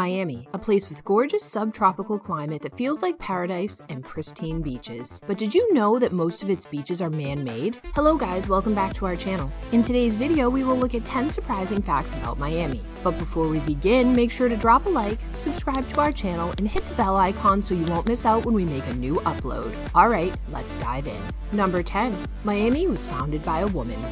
Miami, a place with gorgeous subtropical climate that feels like paradise and pristine beaches. But did you know that most of its beaches are man-made? Hello guys, welcome back to our channel. In today's video, we will look at 10 surprising facts about Miami. But before we begin, make sure to drop a like, subscribe to our channel, and hit the bell icon so you won't miss out when we make a new upload. Alright, let's dive in. Number 10. Miami was founded by a woman.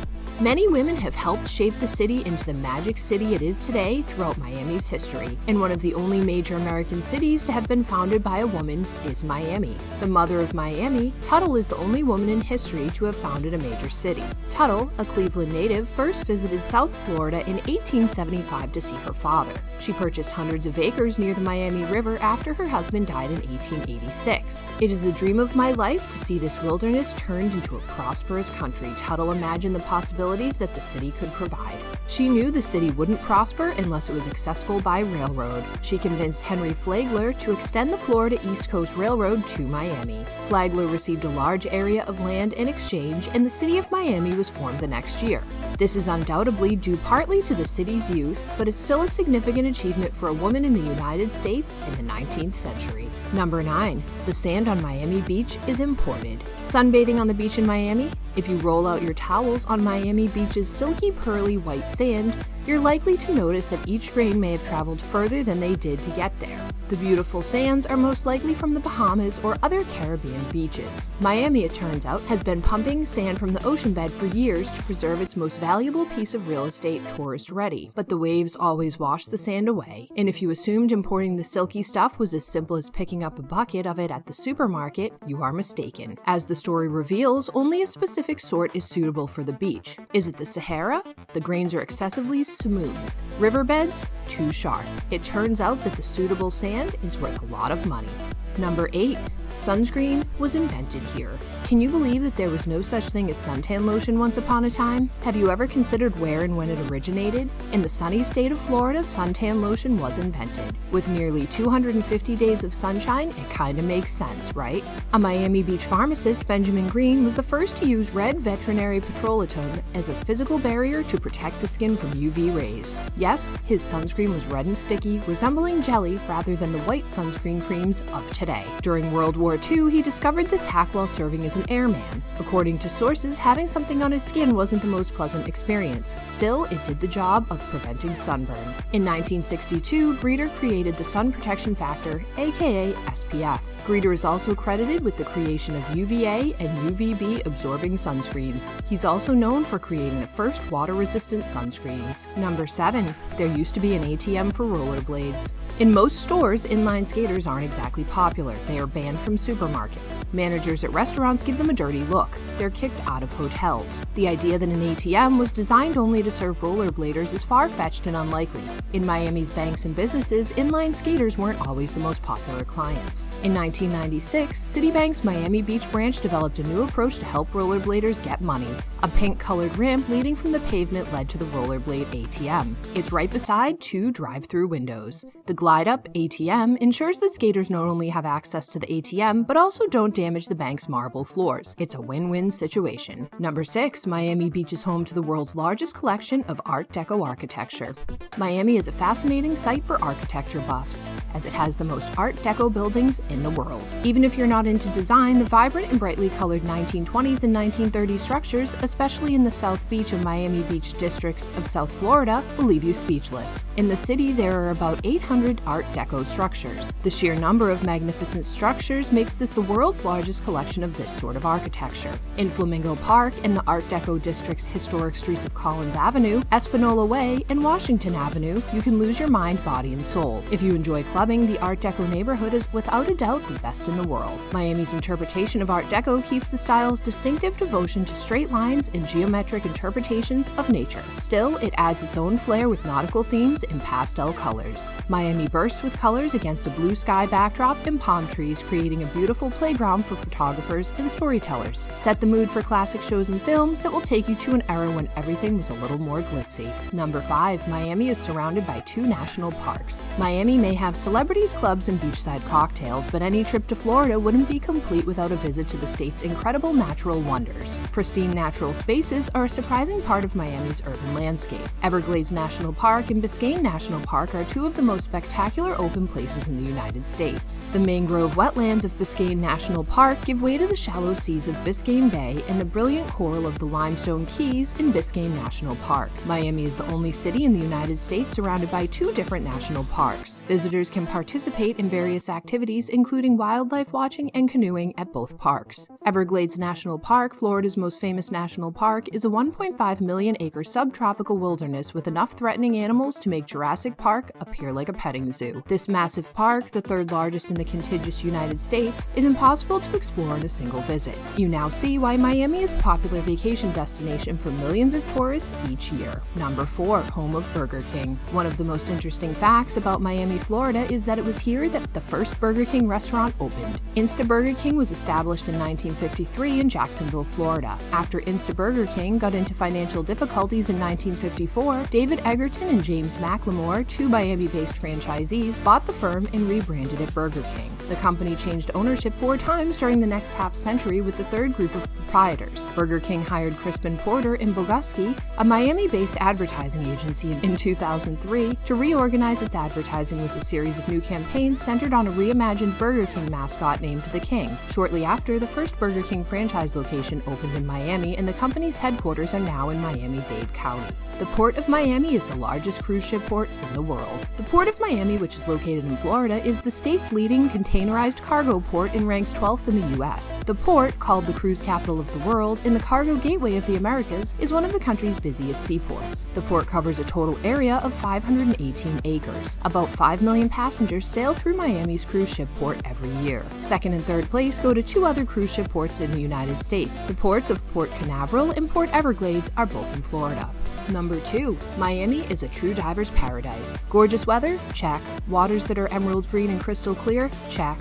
Many women have helped shape the city into the magic city it is today throughout Miami's history, and one of the only major American cities to have been founded by a woman is Miami. The mother of Miami, Tuttle is the only woman in history to have founded a major city. Tuttle, a Cleveland native, first visited South Florida in 1875 to see her father. She purchased hundreds of acres near the Miami River after her husband died in 1886. It is the dream of my life to see this wilderness turned into a prosperous country, Tuttle imagined the possibilities that the city could provide. She knew the city wouldn't prosper unless it was accessible by railroad. She convinced Henry Flagler to extend the Florida East Coast Railroad to Miami. Flagler received a large area of land in exchange, and the city of Miami was formed the next year. This is undoubtedly due partly to the city's youth, but it's still a significant achievement for a woman in the United States in the 19th century. Number 9. The sand on Miami Beach is imported. Sunbathing on the beach in Miami? If you roll out your towels on Miami Beach's silky, pearly white sand, you're likely to notice that each grain may have traveled further than they did to get there. The beautiful sands are most likely from the Bahamas or other Caribbean beaches. Miami, it turns out, has been pumping sand from the ocean bed for years to preserve its most valuable piece of real estate tourist-ready. But the waves always wash the sand away, and if you assumed importing the silky stuff was as simple as picking up a bucket of it at the supermarket, you are mistaken. As the story reveals, only a specific sort is suitable for the beach. Is it the Sahara? The grains are excessively smooth. Riverbeds? Too sharp. It turns out that the suitable sand is worth a lot of money. Number 8. Sunscreen was invented here. Can you believe that there was no such thing as suntan lotion once upon a time? Have you ever considered where and when it originated? In the sunny state of Florida, suntan lotion was invented. With nearly 250 days of sunshine, it kinda makes sense, right? A Miami Beach pharmacist, Benjamin Green, was the first to use red veterinary petrolatum as a physical barrier to protect the skin from UV rays. Yes, his sunscreen was red and sticky, resembling jelly rather than the white sunscreen creams of today. During World War II, he discovered this hack while serving as an airman. According to sources, having something on his skin wasn't the most pleasant experience. Still, it did the job of preventing sunburn. In 1962, Greeter created the sun protection factor, aka SPF. Greeter is also credited with the creation of UVA and UVB absorbing sunscreens. He's also known for creating the first water-resistant sunscreens. Number 7. There used to be an ATM for rollerblades. In most stores, inline skaters aren't exactly popular. They are banned from supermarkets. Managers at restaurants give them a dirty look. They're kicked out of hotels. The idea that an ATM was designed only to serve rollerbladers is far-fetched and unlikely. In Miami's banks and businesses, inline skaters weren't always the most popular clients. In 1996, Citibank's Miami Beach branch developed a new approach to help rollerbladers get money. A pink-colored ramp leading from the pavement led to the rollerblade ATM. It's right beside 2 drive-through windows. The glide-up ATM ensures that skaters not only have access to the ATM, but also don't damage the bank's marble floors. It's a win-win situation. Number 6. Miami Beach is home to the world's largest collection of Art Deco architecture. Miami is a fascinating site for architecture buffs, as it has the most Art Deco buildings in the world. Even if you're not into design, the vibrant and brightly colored 1920s and 1930s structures, especially in the South Beach and Miami Beach districts of South Florida, will leave you speechless. In the city, there are about 800 Art Deco structures. The sheer number of magnificent structures makes this the world's largest collection of this sort of architecture. In Flamingo Park and the Art Deco district's historic streets of Collins Avenue, Espanola Way, and Washington Avenue, you can lose your mind, body, and soul. If you enjoy clubbing, the Art Deco neighborhood is without a doubt the best in the world. Miami's interpretation of Art Deco keeps the style's distinctive devotion to straight lines and geometric interpretations of nature. Still, it adds its own flair with nautical themes and pastel colors. Miami bursts with colors against a blue sky backdrop and palm trees, creating a beautiful playground for photographers and storytellers. Set the mood for classic shows and films that will take you to an era when everything was a little more glitzy. Number 5. Miami is surrounded by 2 national parks. Miami may have celebrities, clubs, and beachside coffee cocktails, but any trip to Florida wouldn't be complete without a visit to the state's incredible natural wonders. Pristine natural spaces are a surprising part of Miami's urban landscape. Everglades National Park and Biscayne National Park are two of the most spectacular open places in the United States. The mangrove wetlands of Biscayne National Park give way to the shallow seas of Biscayne Bay and the brilliant coral of the limestone keys in Biscayne National Park. Miami is the only city in the United States surrounded by two different national parks. Visitors can participate in various activities, including wildlife watching and canoeing at both parks. Everglades National Park, Florida's most famous national park, is a 1.5 million acre subtropical wilderness with enough threatening animals to make Jurassic Park appear like a petting zoo. This massive park, the third largest in the contiguous United States, is impossible to explore in a single visit. You now see why Miami is a popular vacation destination for millions of tourists each year. Number 4. Home of Burger King. One of the most interesting facts about Miami, Florida is that it was here that the first Burger King restaurant opened. Insta Burger King was established in 1953 in Jacksonville, Florida. After Insta Burger King got into financial difficulties in 1954, David Egerton and James McLemore, two Miami-based franchisees, bought the firm and rebranded it Burger King. The company changed ownership 4 times during the next half-century with the third group of proprietors. Burger King hired Crispin Porter and Boguski, a Miami-based advertising agency, in 2003 to reorganize its advertising with a series of new campaigns centered on a reimagined Burger King mascot named the King. Shortly after, the first Burger King franchise location opened in Miami, and the company's headquarters are now in Miami-Dade County. The Port of Miami is the largest cruise ship port in the world. The Port of Miami, which is located in Florida, is the state's leading containerized cargo port and ranks 12th in the U.S. The port, called the cruise capital of the world and the cargo gateway of the Americas, is one of the country's busiest seaports. The port covers a total area of 518 acres. About 5 million passengers sail through Miami's cruise ship port every year. Second and third place go to 2 other cruise ship ports in the United States. The ports of Port Canaveral and Port Everglades are both in Florida. Number 2. Miami is a true diver's paradise. Gorgeous weather? Check. Waters that are emerald green and crystal clear? Check.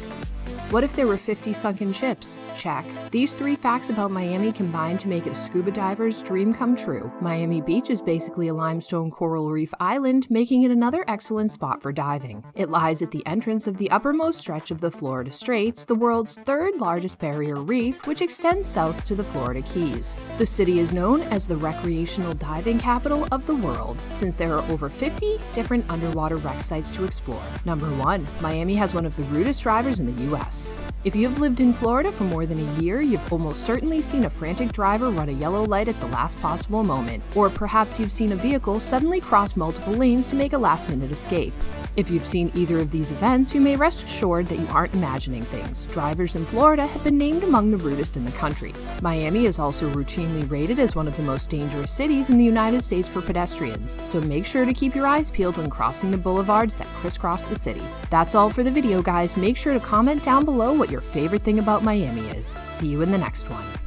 What if there were 50 sunken ships? Check. These 3 facts about Miami combine to make it a scuba diver's dream come true. Miami Beach is basically a limestone coral reef island, making it another excellent spot for diving. It lies at the entrance of the uppermost stretch of the Florida Straits, the world's 3rd largest barrier reef, which extends south to the Florida Keys. The city is known as the recreational diving capital of the world, since there are over 50 different underwater wreck sites to explore. Number 1. Miami has one of the rudest drivers in the U.S. If you have lived in Florida for more than a year, you've almost certainly seen a frantic driver run a yellow light at the last possible moment, or perhaps you've seen a vehicle suddenly cross multiple lanes to make a last-minute escape. If you've seen either of these events, you may rest assured that you aren't imagining things. Drivers in Florida have been named among the rudest in the country. Miami is also routinely rated as one of the most dangerous cities in the United States for pedestrians, so make sure to keep your eyes peeled when crossing the boulevards that crisscross the city. That's all for the video, guys. Make sure to comment down below what your favorite thing about Miami is. See you in the next one.